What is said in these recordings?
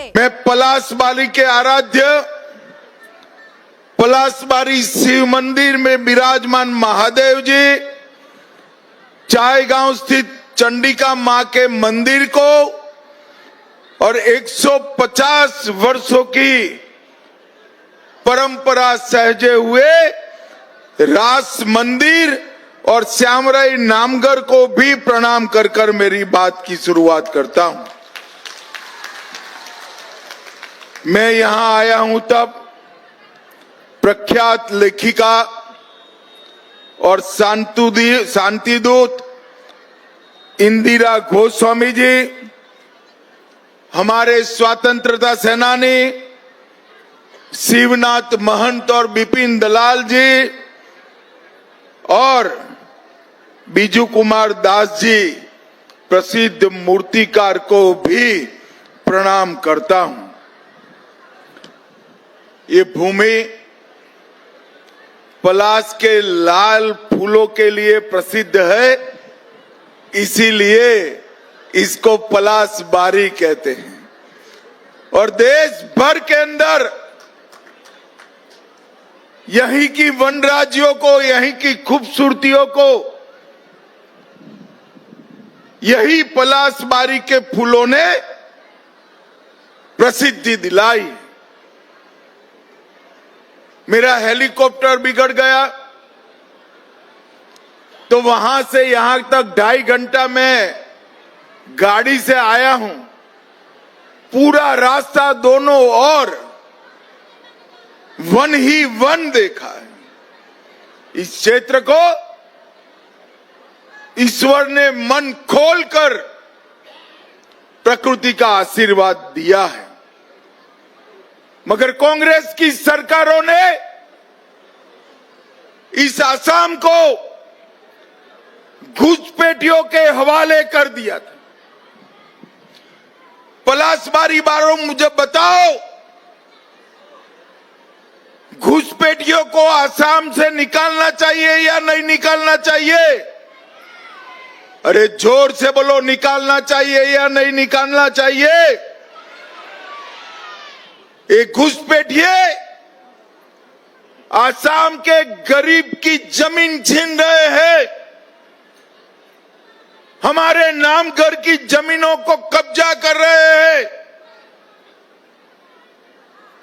मैं पलाशबारी के आराध्य पलाशबारी शिव मंदिर में विराजमान महादेव जी, चायगांव स्थित चंडिका मां के मंदिर को और 150 वर्षों की परंपरा सहजे हुए रास मंदिर और श्यामराय नामघर को भी प्रणाम कर कर मेरी बात की शुरुआत करता हूं। मैं यहां आया हूं तब प्रख्यात लेखिका और शांतिदूत इंदिरा गोस्वामी जी, हमारे स्वतंत्रता सेनानी शिवनाथ महंत और बिपिन दलाल जी और बीजू कुमार दास जी प्रसिद्ध मूर्तिकार को भी प्रणाम करता हूं। ये भूमि पलाश के लाल फूलों के लिए प्रसिद्ध है, इसीलिए इसको पलाशबारी कहते हैं। और देश भर के अंदर यहीं की वन राज्यों को, यहीं की खूबसूरतियों को यही पलाशबारी के फूलों ने प्रसिद्धि दिलाई। मेरा हेलीकॉप्टर बिगड़ गया तो वहां से यहां तक 2.5 घंटा में गाड़ी से आया हूं। पूरा रास्ता दोनों ओर वन ही वन देखा है। इस क्षेत्र को ईश्वर ने मन खोलकर प्रकृति का आशीर्वाद दिया है, मगर कांग्रेस की सरकारों ने इस आसाम को घुसपैठियों के हवाले कर दिया था। पलाशबारी वालों मुझे बताओ, घुसपैठियों को आसाम से निकालना चाहिए या नहीं निकालना चाहिए? अरे जोर से बोलो, निकालना चाहिए या नहीं निकालना चाहिए? एक घुसपैठिए आसाम के गरीब की जमीन छीन रहे हैं, हमारे नामघर की जमीनों को कब्जा कर रहे हैं।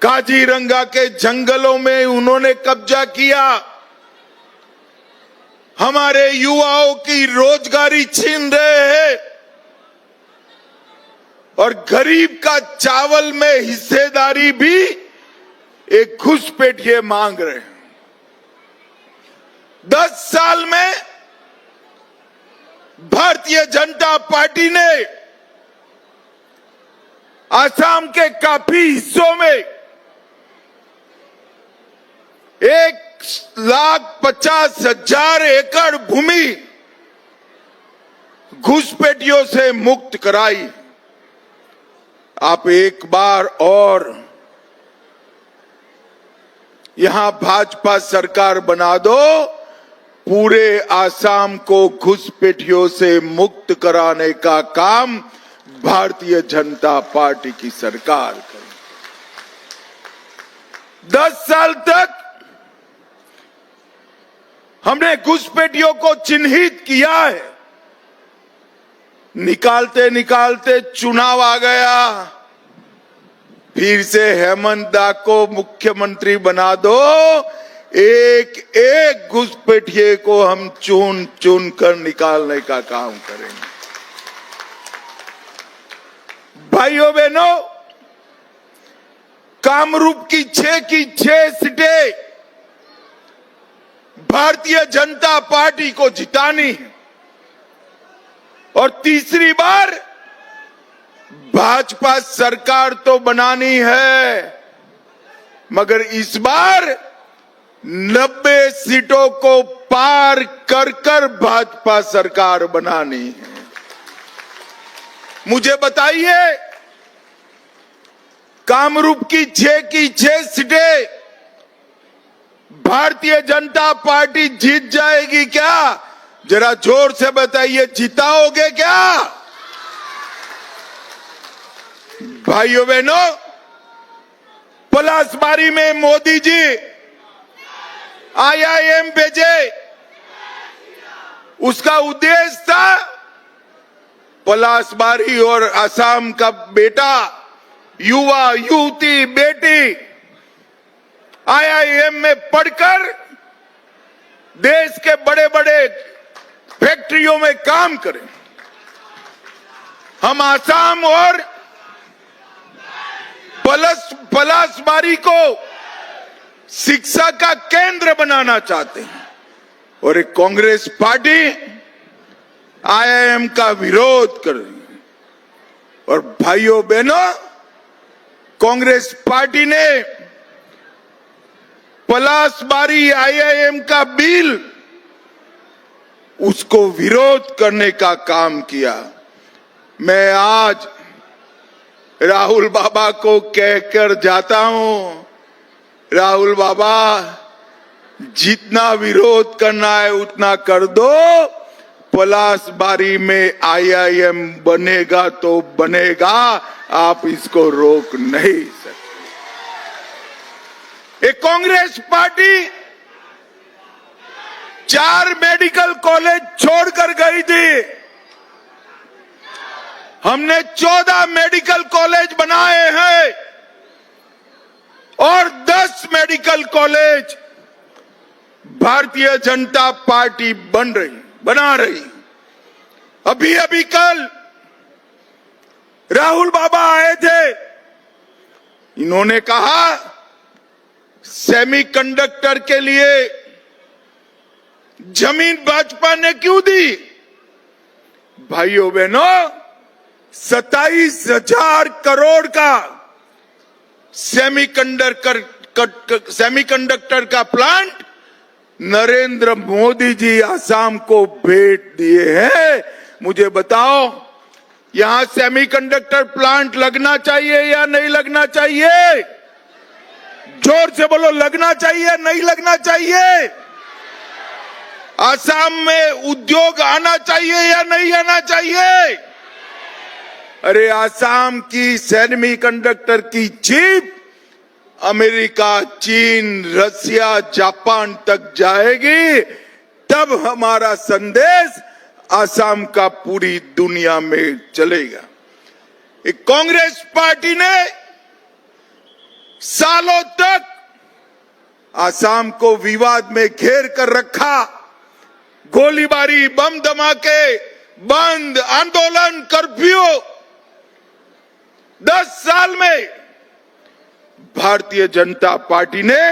काजीरंगा के जंगलों में उन्होंने कब्जा किया, हमारे युवाओं की रोजगारी छीन रहे हैं और गरीब का चावल में हिस्सेदारी भी एक घुसपैठिए मांग रहे हैं। 10 साल में भारतीय जनता पार्टी ने आसाम के काफी हिस्सों में 1,50,000 एकड़ भूमि घुसपैठियों से मुक्त कराई। आप एक बार और यहां भाजपा सरकार बना दो, पूरे आसाम को घुसपैठियों से मुक्त कराने का काम भारतीय जनता पार्टी की सरकार करे। 10 साल तक हमने घुसपैठियों को चिन्हित किया है, निकालते निकालते चुनाव आ गया, फिर से हेमंत दा को मुख्यमंत्री बना दो, एक एक घुसपैठिए को हम चुन चुन कर निकालने का काम करेंगे। भाइयों बहनों, कामरूप की 6 सीटें भारतीय जनता पार्टी को जितानी है और तीसरी बार भाजपा सरकार तो बनानी है, मगर इस बार 90 सीटों को पार कर कर भाजपा सरकार बनानी है। मुझे बताइए, कामरूप की 6 सीटें भारतीय जनता पार्टी जीत जाएगी क्या? जरा जोर से बताइए, जिताओगे क्या? भाइयों बहनों, पलासबारी में मोदी जी IIM भेजे, उसका उद्देश्य था पलासबारी और असम का बेटा, युवा युवती बेटी IIM में पढ़कर देश के बड़े बड़े फैक्ट्रियों में काम करें। हम असम और पलासबारी को शिक्षा का केंद्र बनाना चाहते हैं और एक कांग्रेस पार्टी IIM का विरोध कर रही है। और भाइयों बहनों, कांग्रेस पार्टी ने पलासबारी IIM का बिल, उसको विरोध करने का काम किया। मैं आज राहुल बाबा को कहकर जाता हूं, राहुल बाबा जितना विरोध करना है उतना कर दो, पलासबारी में IIM बनेगा तो बनेगा, आप इसको रोक नहीं सकते। एक कांग्रेस पार्टी 4 मेडिकल कॉलेज छोड़कर गई थी, हमने 14 मेडिकल कॉलेज बनाए हैं और 10 medical college Bharatiya Janata party बना रही। अभी अभी कल राहुल बाबा आए थे, इन्होंने कहा सेमीकंडक्टर के लिए जमीन भाजपा ने क्यों दी? भाइयों बहनों, 27,000 करोड़ का सेमीकंडक्टर का प्लांट नरेंद्र मोदी जी असम को भेंट दिए हैं। मुझे बताओ, यहां सेमीकंडक्टर प्लांट लगना चाहिए या नहीं लगना चाहिए? जोर से बोलो, लगना चाहिए नहीं लगना चाहिए? असम में उद्योग आना चाहिए या नहीं आना चाहिए? अरे असम की सेमीकंडक्टर की चिप अमेरिका, चीन, रसिया, जापान तक जाएगी, तब हमारा संदेश असम का पूरी दुनिया में चलेगा। एक कांग्रेस पार्टी ने सालों तक असम को विवाद में घेर कर रखा, गोलीबारी, बम धमाके, बंद, आंदोलन, कर्फ्यू। 10 साल में भारतीय जनता पार्टी ने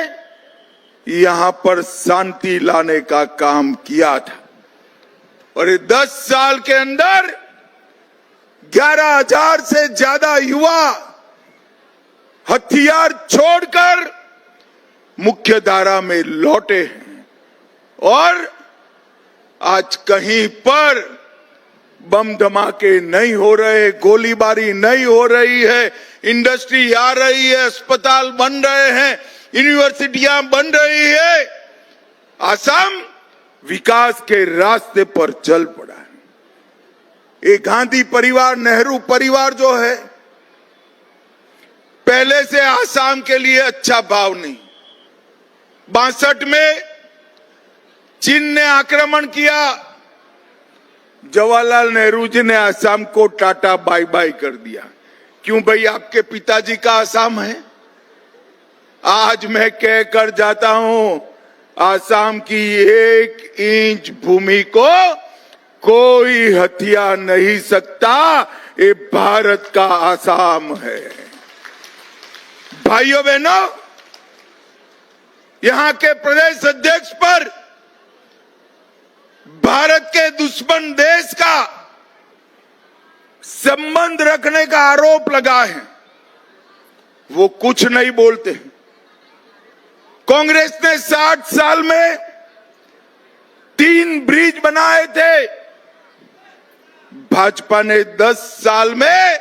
यहां पर शांति लाने का काम किया था और 10 साल के अंदर 11,000 से ज्यादा युवा हथियार छोड़कर मुख्य धारा में लौटे हैं और आज कहीं पर बम धमाके नहीं हो रहे, गोलीबारी नहीं हो रही है, इंडस्ट्री आ रही है, अस्पताल बन रहे हैं, यूनिवर्सिटियां बन रही है। असम विकास के रास्ते पर चल पड़ा है। ये गांधी परिवार, नेहरू परिवार जो है, पहले से असम के लिए अच्छा भाव नहीं। 62 में चीन ने आक्रमण किया, जवाहरलाल नेहरू जी ने असम को टाटा बाय बाय कर दिया। क्यों भाई? आपके पिताजी का असम है। आज मैं कहकर जाता हूं, असम की 1 इंच भूमि को कोई हथिया नहीं सकता, ये भारत का असम है। भाइयों बहनों, यहां के प्रदेश अध्यक्ष पर भारत के दुश्मन देश का संबंध रखने का आरोप लगा है, वो कुछ नहीं बोलते। कांग्रेस ने 60 साल में 3 ब्रिज बनाए थे, भाजपा ने 10 साल में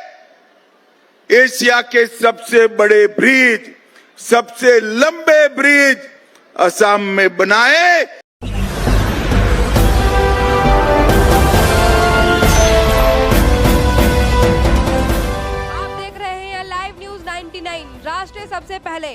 एशिया के सबसे बड़े ब्रिज, सबसे लंबे ब्रिज असम में बनाए। 99 राष्ट्र सबसे पहले।